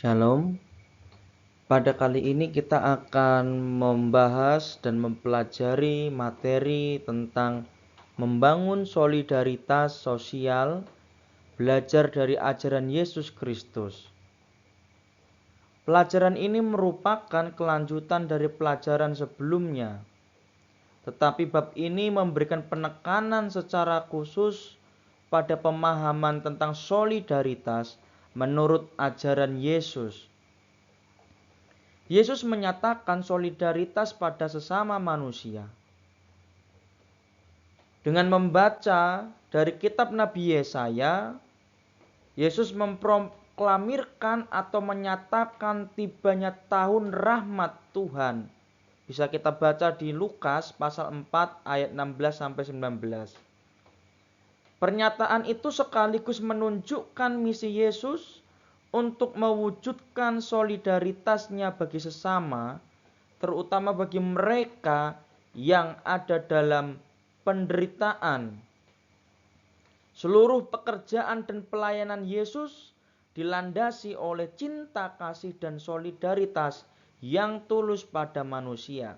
Shalom. Pada kali ini kita akan membahas dan mempelajari materi tentang membangun solidaritas sosial, belajar dari ajaran Yesus Kristus. Pelajaran ini merupakan kelanjutan dari pelajaran sebelumnya. Tetapi bab ini memberikan penekanan secara khusus pada pemahaman tentang solidaritas menurut ajaran Yesus. Yesus menyatakan solidaritas pada sesama manusia. Dengan membaca dari kitab Nabi Yesaya, Yesus memproklamirkan atau menyatakan tibanya tahun rahmat Tuhan. Bisa kita baca di Lukas pasal 4 ayat 16-19. Pernyataan itu sekaligus menunjukkan misi Yesus untuk mewujudkan solidaritasnya bagi sesama, terutama bagi mereka yang ada dalam penderitaan. Seluruh pekerjaan dan pelayanan Yesus dilandasi oleh cinta kasih dan solidaritas yang tulus pada manusia.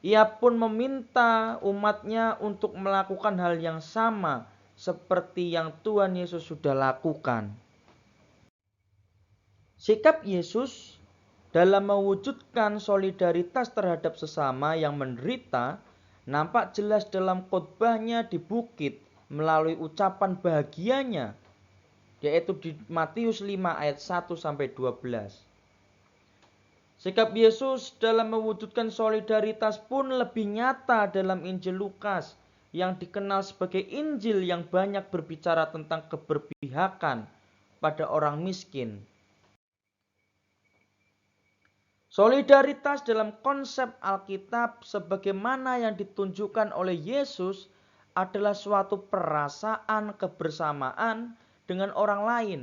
Ia pun meminta umatnya untuk melakukan hal yang sama seperti yang Tuhan Yesus sudah lakukan. Sikap Yesus dalam mewujudkan solidaritas terhadap sesama yang menderita nampak jelas dalam khotbahnya di bukit melalui ucapan bahagianya, yaitu di Matius 5 ayat 1-12. Sikap Yesus dalam mewujudkan solidaritas pun lebih nyata dalam Injil Lukas yang dikenal sebagai Injil yang banyak berbicara tentang keberpihakan pada orang miskin. Solidaritas dalam konsep Alkitab sebagaimana yang ditunjukkan oleh Yesus adalah suatu perasaan kebersamaan dengan orang lain,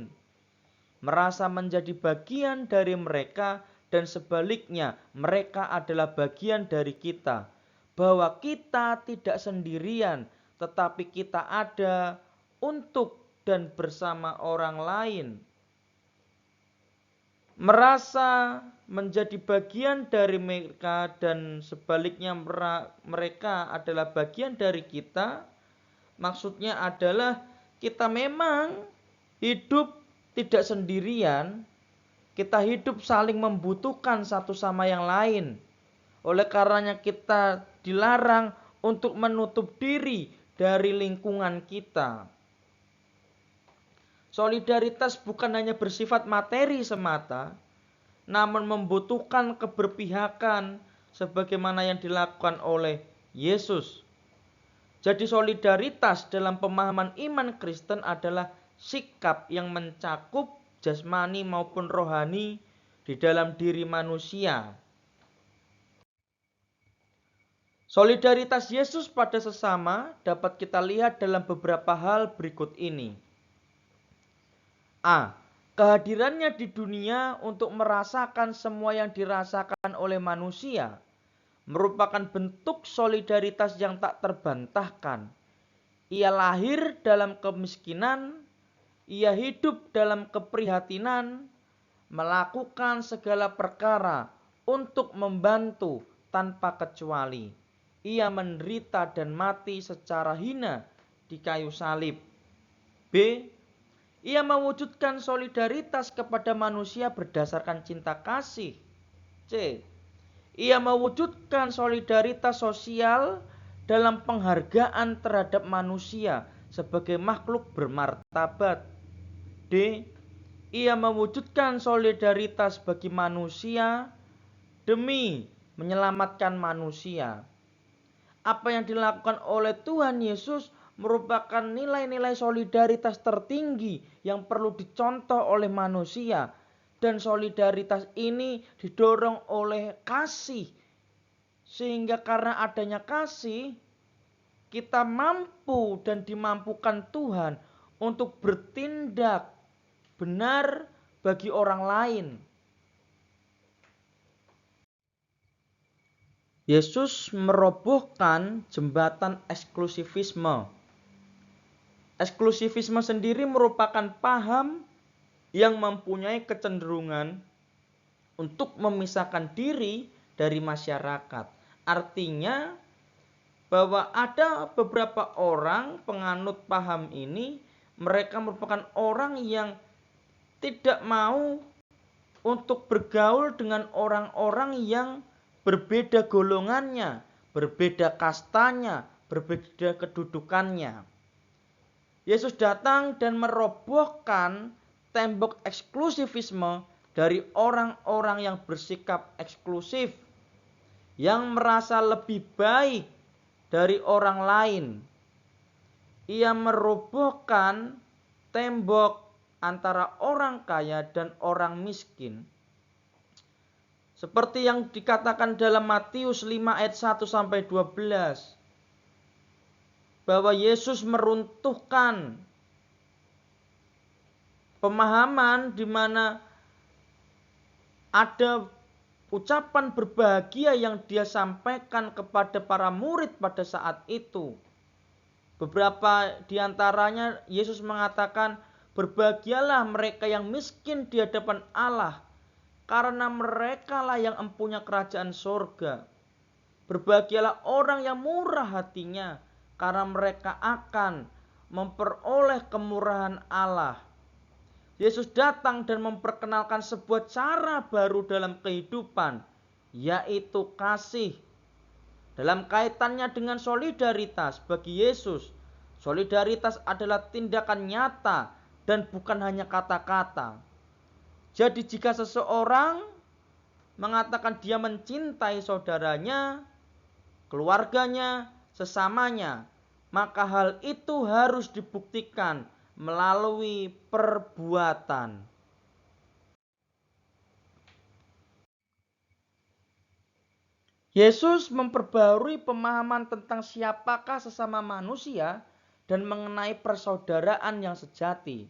merasa menjadi bagian dari mereka, dan sebaliknya mereka adalah bagian dari kita, bahwa kita tidak sendirian tetapi kita ada untuk dan bersama orang lain. Merasa menjadi bagian dari mereka dan sebaliknya mereka adalah bagian dari kita, maksudnya adalah kita memang hidup tidak sendirian. Kita hidup saling membutuhkan satu sama yang lain. Oleh karenanya kita dilarang untuk menutup diri dari lingkungan kita. Solidaritas bukan hanya bersifat materi semata, namun membutuhkan keberpihakan sebagaimana yang dilakukan oleh Yesus. Jadi solidaritas dalam pemahaman iman Kristen adalah sikap yang mencakup jasmani maupun rohani di dalam diri manusia. Solidaritas Yesus pada sesama dapat kita lihat dalam beberapa hal berikut ini. A. Kehadirannya di dunia untuk merasakan semua yang dirasakan oleh manusia merupakan bentuk solidaritas yang tak terbantahkan. Ia lahir dalam kemiskinan, ia hidup dalam keprihatinan, melakukan segala perkara untuk membantu tanpa kecuali. Ia menderita dan mati secara hina di kayu salib. B. Ia mewujudkan solidaritas kepada manusia berdasarkan cinta kasih. C. Ia mewujudkan solidaritas sosial dalam penghargaan terhadap manusia sebagai makhluk bermartabat. D. Ia mewujudkan solidaritas bagi manusia demi menyelamatkan manusia. Apa yang dilakukan oleh Tuhan Yesus merupakan nilai-nilai solidaritas tertinggi yang perlu dicontoh oleh manusia. Dan solidaritas ini didorong oleh kasih. Sehingga karena adanya kasih, kita mampu dan dimampukan Tuhan untuk bertindak benar bagi orang lain. Yesus merobohkan jembatan eksklusivisme. Eksklusivisme sendiri merupakan paham yang mempunyai kecenderungan untuk memisahkan diri dari masyarakat. Artinya bahwa ada beberapa orang penganut paham ini, mereka merupakan orang yang tidak mau untuk bergaul dengan orang-orang yang berbeda golongannya, berbeda kastanya, berbeda kedudukannya. Yesus datang dan merobohkan tembok eksklusivisme dari orang-orang yang bersikap eksklusif, yang merasa lebih baik dari orang lain. Ia merobohkan tembok antara orang kaya dan orang miskin. Seperti yang dikatakan dalam Matius 5 ayat 1 sampai 12. Bahwa Yesus meruntuhkan pemahaman di mana ada ucapan berbahagia yang dia sampaikan kepada para murid pada saat itu. Beberapa di antaranya Yesus mengatakan, berbahagialah mereka yang miskin di hadapan Allah, karena merekalah yang empunya kerajaan surga. Berbahagialah orang yang murah hatinya, karena mereka akan memperoleh kemurahan Allah. Yesus datang dan memperkenalkan sebuah cara baru dalam kehidupan, yaitu kasih. Dalam kaitannya dengan solidaritas, bagi Yesus, solidaritas adalah tindakan nyata dan bukan hanya kata-kata. Jadi jika seseorang mengatakan dia mencintai saudaranya, keluarganya, sesamanya, maka hal itu harus dibuktikan melalui perbuatan. Yesus memperbarui pemahaman tentang siapakah sesama manusia dan mengenai persaudaraan yang sejati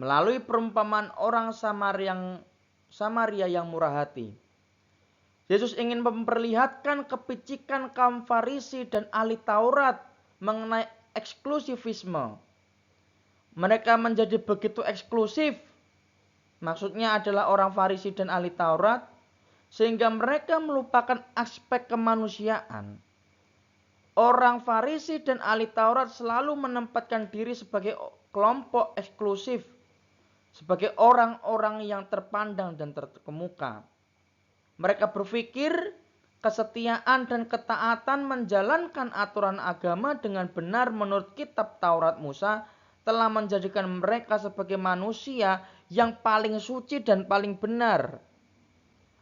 melalui perumpamaan orang Samaria yang murah hati. Yesus ingin memperlihatkan kepicikan kaum Farisi dan ahli Taurat mengenai eksklusivisme. Mereka menjadi begitu eksklusif, maksudnya adalah orang Farisi dan ahli Taurat, sehingga mereka melupakan aspek kemanusiaan. Orang Farisi dan ahli Taurat selalu menempatkan diri sebagai kelompok eksklusif, sebagai orang-orang yang terpandang dan terkemuka. Mereka berpikir kesetiaan dan ketaatan menjalankan aturan agama dengan benar menurut kitab Taurat Musa telah menjadikan mereka sebagai manusia yang paling suci dan paling benar.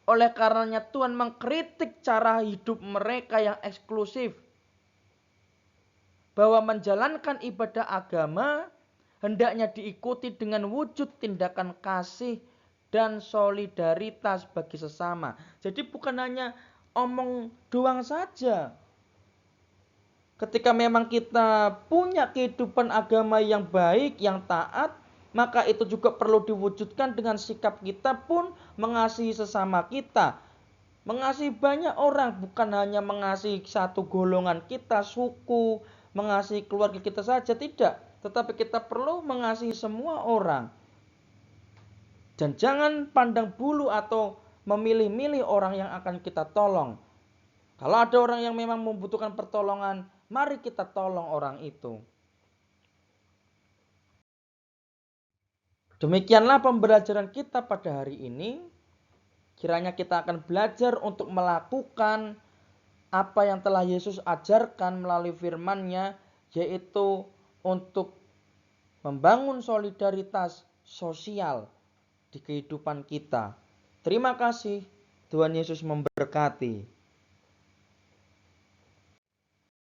Oleh karenanya Tuhan mengkritik cara hidup mereka yang eksklusif, bahwa menjalankan ibadah agama hendaknya diikuti dengan wujud tindakan kasih dan solidaritas bagi sesama. Jadi bukan hanya omong doang saja. Ketika memang kita punya kehidupan agama yang baik, yang taat, maka itu juga perlu diwujudkan dengan sikap kita pun mengasihi sesama kita. Mengasihi banyak orang, bukan hanya mengasihi satu golongan kita, suku, mengasihi keluarga kita saja, tidak. Tetapi kita perlu mengasihi semua orang. Dan jangan pandang bulu atau memilih-milih orang yang akan kita tolong. Kalau ada orang yang memang membutuhkan pertolongan, mari kita tolong orang itu. Demikianlah pembelajaran kita pada hari ini. Kiranya kita akan belajar untuk melakukan apa yang telah Yesus ajarkan melalui firman-Nya, yaitu untuk membangun solidaritas sosial di kehidupan kita. Terima kasih, Tuhan Yesus memberkati.